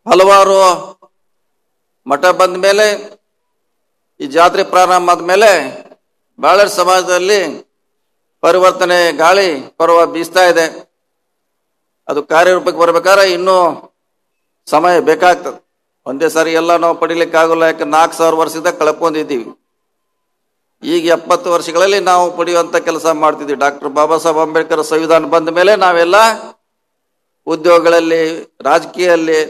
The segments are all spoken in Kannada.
ಹಲವಾರು ಮಠ ಬಂದ ಮೇಲೆ ಈ ಜಾತ್ರೆ ಪ್ರಾರಂಭ ಆದ ಮೇಲೆ ಬಹಳಷ್ಟು ಸಮಾಜದಲ್ಲಿ ಪರಿವರ್ತನೆ ಗಾಳಿ ಪರ್ವ ಬೀಸ್ತಾ ಇದೆ. ಅದು ಕಾರ್ಯರೂಪಕ್ಕೆ ಬರ್ಬೇಕಾದ್ರೆ ಇನ್ನೂ ಸಮಯ ಬೇಕಾಗ್ತದೆ. ಒಂದೇ ಸಾರಿ ಎಲ್ಲ ನಾವು ಪಡಿಲಿಕ್ಕೆ ಆಗೋಲ್ಲ. ಯಾಕೆ 4,000 ವರ್ಷದಿಂದ ಕಳ್ಕೊಂಡಿದ್ದೀವಿ. ಈಗ 70 ವರ್ಷಗಳಲ್ಲಿ ನಾವು ಪಡೆಯುವಂತ ಕೆಲಸ ಮಾಡ್ತಿದ್ವಿ. ಡಾಕ್ಟರ್ ಬಾಬಾ ಸಾಹೇಬ್ ಅಂಬೇಡ್ಕರ್ ಸಂವಿಧಾನ ಬಂದ ಮೇಲೆ ನಾವೆಲ್ಲ ಉದ್ಯೋಗಗಳಲ್ಲಿ, ರಾಜಕೀಯದಲ್ಲಿ,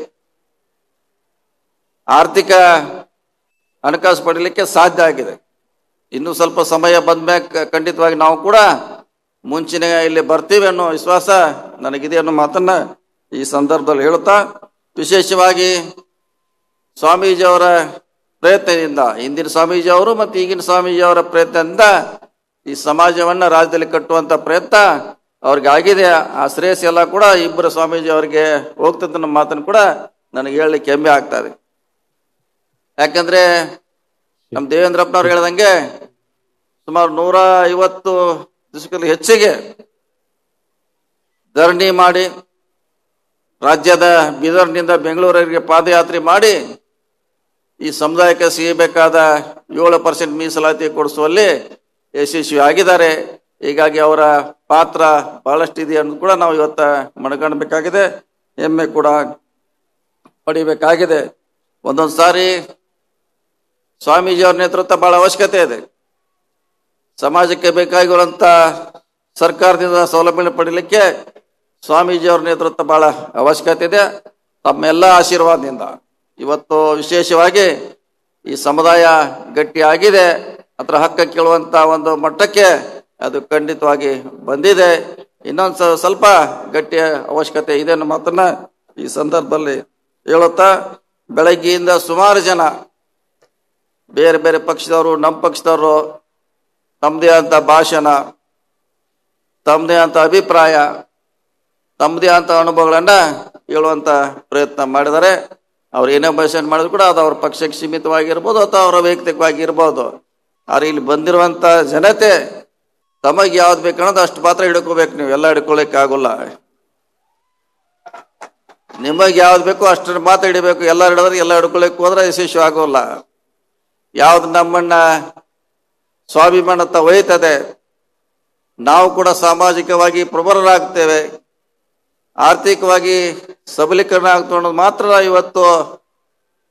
ಆರ್ಥಿಕ ಹಣಕಾಸು ಪಡೀಲಿಕ್ಕೆ ಸಾಧ್ಯ ಆಗಿದೆ. ಇನ್ನು ಸ್ವಲ್ಪ ಸಮಯ ಬಂದ್ಮೇಲೆ ಖಂಡಿತವಾಗಿ ನಾವು ಕೂಡ ಮುಂಚಿನ ಇಲ್ಲಿ ಬರ್ತೀವಿ ಅನ್ನೋ ವಿಶ್ವಾಸ ನನಗಿದೆ ಅನ್ನೋ ಮಾತನ್ನ ಈ ಸಂದರ್ಭದಲ್ಲಿ ಹೇಳುತ್ತಾ, ವಿಶೇಷವಾಗಿ ಸ್ವಾಮೀಜಿಯವರ ಪ್ರಯತ್ನದಿಂದ, ಹಿಂದಿನ ಸ್ವಾಮೀಜಿ ಅವರು ಮತ್ತು ಈಗಿನ ಸ್ವಾಮೀಜಿ ಅವರ ಪ್ರಯತ್ನದಿಂದ ಈ ಸಮಾಜವನ್ನ ರಾಜ್ಯದಲ್ಲಿ ಕಟ್ಟುವಂತ ಪ್ರಯತ್ನ ಅವ್ರಿಗೆ ಆಗಿದೆ. ಆ ಶ್ರೇಯಸ್ ಎಲ್ಲ ಕೂಡ ಇಬ್ಬರು ಸ್ವಾಮೀಜಿ ಅವರಿಗೆ ಹೋಗ್ತದೆ ಅನ್ನೋ ಮಾತನ್ನು ಕೂಡ ನನಗೆ ಹೇಳಲಿಕ್ಕೆ ಹೆಮ್ಮೆ ಆಗ್ತದೆ. ಯಾಕಂದ್ರೆ ನಮ್ಮ ದೇವೇಂದ್ರಪ್ಪನವ್ರು ಹೇಳ್ದಂಗೆ ಸುಮಾರು 150 ದಿವಸಕ್ಕಿಂತ ಹೆಚ್ಚಿಗೆ ಧರಣಿ ಮಾಡಿ, ರಾಜ್ಯದ ಬೀದರ್ನಿಂದ ಬೆಂಗಳೂರಿಗೆ ಪಾದಯಾತ್ರೆ ಮಾಡಿ ಈ ಸಮುದಾಯಕ್ಕೆ ಸಿಗಬೇಕಾದ 7% ಮೀಸಲಾತಿ ಕೊಡಿಸುವಲ್ಲಿ ಯಶಸ್ವಿ ಆಗಿದ್ದಾರೆ. ಹೀಗಾಗಿ ಅವರ ಪಾತ್ರ ಬಹಳಷ್ಟಿದೆ ಅನ್ನೋದು ಕೂಡ ನಾವು ಇವತ್ತ ಮನಗಾಣಬೇಕಾಗಿದೆ, ಹೆಮ್ಮೆ ಕೂಡ ಪಡಿಬೇಕಾಗಿದೆ. ಒಂದೊಂದು ಸಾರಿ ಸ್ವಾಮೀಜಿಯವರ ನೇತೃತ್ವ ಬಹಳ ಅವಶ್ಯಕತೆ ಇದೆ. ಸಮಾಜಕ್ಕೆ ಬೇಕಾಗಿರುವಂತ ಸರ್ಕಾರದಿಂದ ಸೌಲಭ್ಯ ಪಡೀಲಿಕ್ಕೆ ಸ್ವಾಮೀಜಿಯವರ ನೇತೃತ್ವ ಬಹಳ ಅವಶ್ಯಕತೆ ಇದೆ. ತಮ್ಮೆಲ್ಲ ಆಶೀರ್ವಾದದಿಂದ ಇವತ್ತು ವಿಶೇಷವಾಗಿ ಈ ಸಮುದಾಯ ಗಟ್ಟಿ ಆಗಿದೆ. ಅದರ ಹಕ್ಕ ಕೇಳುವಂತ ಒಂದು ಮಟ್ಟಕ್ಕೆ ಅದು ಖಂಡಿತವಾಗಿ ಬಂದಿದೆ. ಇನ್ನೊಂದು ಸ್ವಲ್ಪ ಗಟ್ಟಿಯ ಅವಶ್ಯಕತೆ ಇದೆ ಅನ್ನೋ ಮಾತನ್ನ ಈ ಸಂದರ್ಭದಲ್ಲಿ ಹೇಳುತ್ತಾ, ಬೆಳಗ್ಗೆಯಿಂದ ಸುಮಾರು ಜನ ಬೇರೆ ಬೇರೆ ಪಕ್ಷದವರು, ನಮ್ಮ ಪಕ್ಷದವರು ತಮ್ಮದೇ ಅಂತ ಭಾಷಣ, ತಮ್ಮದೇ ಅಂತ ಅಭಿಪ್ರಾಯ, ತಮ್ಮದೇ ಅಂತ ಅನುಭವಗಳನ್ನ ಹೇಳುವಂತ ಪ್ರಯತ್ನ ಮಾಡಿದ್ದಾರೆ. ಅವ್ರು ಏನೇ ಭಾಷಣ ಮಾಡಿದ್ರು ಕೂಡ ಅದು ಅವ್ರ ಪಕ್ಷಕ್ಕೆ ಸೀಮಿತವಾಗಿರ್ಬೋದು ಅಥವಾ ಅವರ ವೈಯಕ್ತಿಕವಾಗಿ ಇರ್ಬೋದು. ಆದ್ರೆ ಇಲ್ಲಿ ಬಂದಿರುವಂತ ಜನತೆ ತಮಗೆ ಯಾವ್ದು ಬೇಕು ಅನ್ನೋದು ಅಷ್ಟು ಮಾತ್ರ ಹಿಡ್ಕೋಬೇಕು. ನೀವು ಎಲ್ಲ ಹಿಡ್ಕೊಳಕ್ ಆಗೋಲ್ಲ. ನಿಮಗೆ ಯಾವ್ದು ಬೇಕು ಅಷ್ಟು ಮಾತ್ರ ಹಿಡಿಬೇಕು. ಎಲ್ಲ ಹಿಡಿದ್ರೆ ಎಲ್ಲ ಹಿಡ್ಕೊಳಕ್ ಹೋದ್ರೆ ಯಶಸ್ವಿ ಆಗೋಲ್ಲ. ಯಾವ್ದು ನಮ್ಮನ್ನ ಸ್ವಾಭಿಮಾನತ ಒಯ್ತದೆ, ನಾವು ಕೂಡ ಸಾಮಾಜಿಕವಾಗಿ ಪ್ರಬಲರಾಗ್ತೇವೆ, ಆರ್ಥಿಕವಾಗಿ ಸಬಲೀಕರಣ ಆಗ್ತದೆ ಅನ್ನೋದು ಮಾತ್ರ ಇವತ್ತು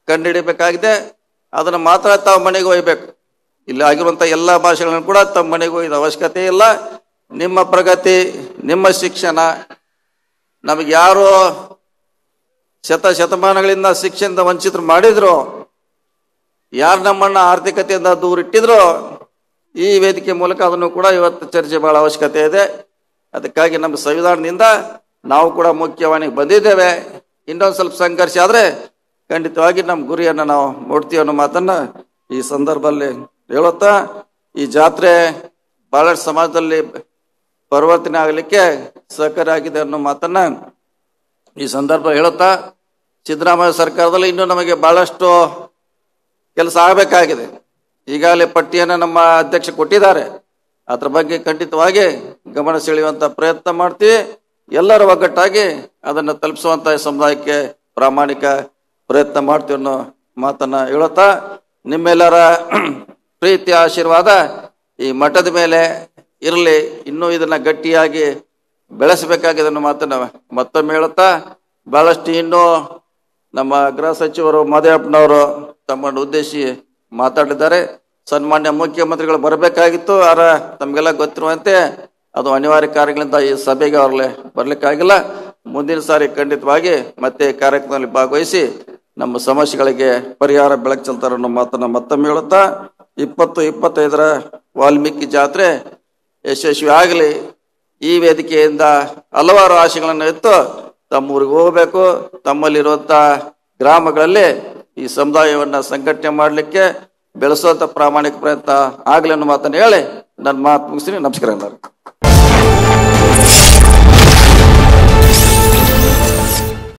ಕಂಡುಹಿಡಿಬೇಕಾಗಿದೆ. ಅದನ್ನ ಮಾತ್ರ ತಾವು ಮನೆಗೆ ಒಯ್ಬೇಕು. ಇಲ್ಲಿ ಆಗಿರುವಂತ ಎಲ್ಲಾ ಭಾಷೆಗಳನ್ನು ಕೂಡ ತಮ್ಮ ಮನೆಗೆ ಒಯ್ದ ಅವಶ್ಯಕತೆ ಇಲ್ಲ. ನಿಮ್ಮ ಪ್ರಗತಿ, ನಿಮ್ಮ ಶಿಕ್ಷಣ, ನಮಗೆ ಯಾರು ಶತಮಾನಗಳಿಂದ ಶಿಕ್ಷಣದಿಂದ ವಂಚಿತರು ಮಾಡಿದ್ರು, ಯಾರು ನಮ್ಮನ್ನ ಆರ್ಥಿಕತೆಯಿಂದ ದೂರ ಇಟ್ಟಿದ್ರು, ಈ ವೇದಿಕೆ ಮೂಲಕ ಅದನ್ನು ಕೂಡ ಇವತ್ತು ಚರ್ಚೆ ಬಹಳ ಅವಶ್ಯಕತೆ ಇದೆ. ಅದಕ್ಕಾಗಿ ನಮ್ಮ ಸಂವಿಧಾನದಿಂದ ನಾವು ಕೂಡ ಮುಖ್ಯವಾಣಿಗೆ ಬಂದಿದ್ದೇವೆ. ಇನ್ನೊಂದು ಸ್ವಲ್ಪ ಸಂಘರ್ಷ ಆದ್ರೆ ಖಂಡಿತವಾಗಿ ನಮ್ಮ ಗುರಿಯನ್ನು ನಾವು ಮುಟ್ತೀವಿ ಅನ್ನೋ ಮಾತನ್ನ ಈ ಸಂದರ್ಭದಲ್ಲಿ ಹೇಳುತ್ತಾ, ಈ ಜಾತ್ರೆ ಬಹಳಷ್ಟು ಸಮಾಜದಲ್ಲಿ ಪರಿವರ್ತನೆ ಆಗಲಿಕ್ಕೆ ಸಹಕಾರಿ ಆಗಿದೆ ಅನ್ನೋ ಮಾತನ್ನ ಈ ಸಂದರ್ಭ ಹೇಳುತ್ತಾ, ಸಿದ್ದರಾಮಯ್ಯ ಸರ್ಕಾರದಲ್ಲಿ ಇನ್ನೂ ನಮಗೆ ಬಹಳಷ್ಟು ಕೆಲಸ ಆಗಬೇಕಾಗಿದೆ. ಈಗಾಗಲೇ ಪಟ್ಟಿಯನ್ನು ನಮ್ಮ ಅಧ್ಯಕ್ಷ ಕೊಟ್ಟಿದ್ದಾರೆ. ಅದ್ರ ಬಗ್ಗೆ ಖಂಡಿತವಾಗಿ ಗಮನ ಸೆಳೆಯುವಂತ ಪ್ರಯತ್ನ ಮಾಡ್ತೀವಿ. ಎಲ್ಲರ ಒಗ್ಗಟ್ಟಾಗಿ ಅದನ್ನು ತಲುಪಿಸುವಂತ ಸಮುದಾಯಕ್ಕೆ ಪ್ರಾಮಾಣಿಕ ಪ್ರಯತ್ನ ಮಾಡ್ತೀವಿ ಅನ್ನೋ ಮಾತನ್ನ ಹೇಳುತ್ತಾ, ನಿಮ್ಮೆಲ್ಲರ ಪ್ರೀತಿ ಆಶೀರ್ವಾದ ಈ ಮಠದ ಮೇಲೆ ಇರಲಿ. ಇನ್ನೂ ಇದನ್ನ ಗಟ್ಟಿಯಾಗಿ ಬೆಳೆಸಬೇಕಾಗಿದೆ ಅನ್ನೋ ಮಾತನ್ನ ಮತ್ತೊಮ್ಮೆ ಹೇಳುತ್ತಾ, ಬಹಳಷ್ಟು ಇನ್ನೂ ನಮ್ಮ ಗೃಹ ಸಚಿವರು ಮಾದೇವಪ್ಪನವರು ತಮ್ಮನ್ನು ಉದ್ದೇಶಿಸಿ ಮಾತಾಡಿದ್ದಾರೆ. ಸನ್ಮಾನ್ಯ ಮುಖ್ಯಮಂತ್ರಿಗಳು ಬರಬೇಕಾಗಿತ್ತು. ಆರ ತಮಗೆಲ್ಲ ಗೊತ್ತಿರುವಂತೆ ಅದು ಅನಿವಾರ್ಯ ಕಾರ್ಯಗಳಿಂದ ಈ ಸಭೆಗೆ ಅವ್ರಲ್ಲೇ ಬರ್ಲಿಕ್ಕಾಗಿಲ್ಲ. ಮುಂದಿನ ಸಾರಿ ಖಂಡಿತವಾಗಿ ಮತ್ತೆ ಕಾರ್ಯಕ್ರಮದಲ್ಲಿ ಭಾಗವಹಿಸಿ ನಮ್ಮ ಸಮಸ್ಯೆಗಳಿಗೆ ಪರಿಹಾರ ಬೆಳಕು ಚೆಲ್ತಾರೆ ಅನ್ನೋ ಮಾತನ್ನ ಮತ್ತೊಮ್ಮೆ ಹೇಳುತ್ತಾ, 2025ರ ವಾಲ್ಮೀಕಿ ಜಾತ್ರೆ ಯಶಸ್ವಿ ಆಗಲಿ. ಈ ವೇದಿಕೆಯಿಂದ ಹಲವಾರು ಆಶೆಗಳನ್ನು ಇತ್ತು. ತಮ್ಮೂರಿಗೆ ಹೋಗಬೇಕು, ತಮ್ಮಲ್ಲಿರುವಂತ ಗ್ರಾಮಗಳಲ್ಲಿ ಈ ಸಮುದಾಯವನ್ನ ಸಂಘಟನೆ ಮಾಡಲಿಕ್ಕೆ ಬೆಳೆಸುವಂತ ಪ್ರಾಮಾಣಿಕ ಪ್ರಯತ್ನ ಆಗಲಿ ಅನ್ನೋ ಮಾತನ್ನು ಹೇಳಿ ನನ್ನ ಮಾತು ಮುಗಿಸ್ತೀನಿ. ನಮಸ್ಕಾರ ಎಲ್ಲರಿಗೂ.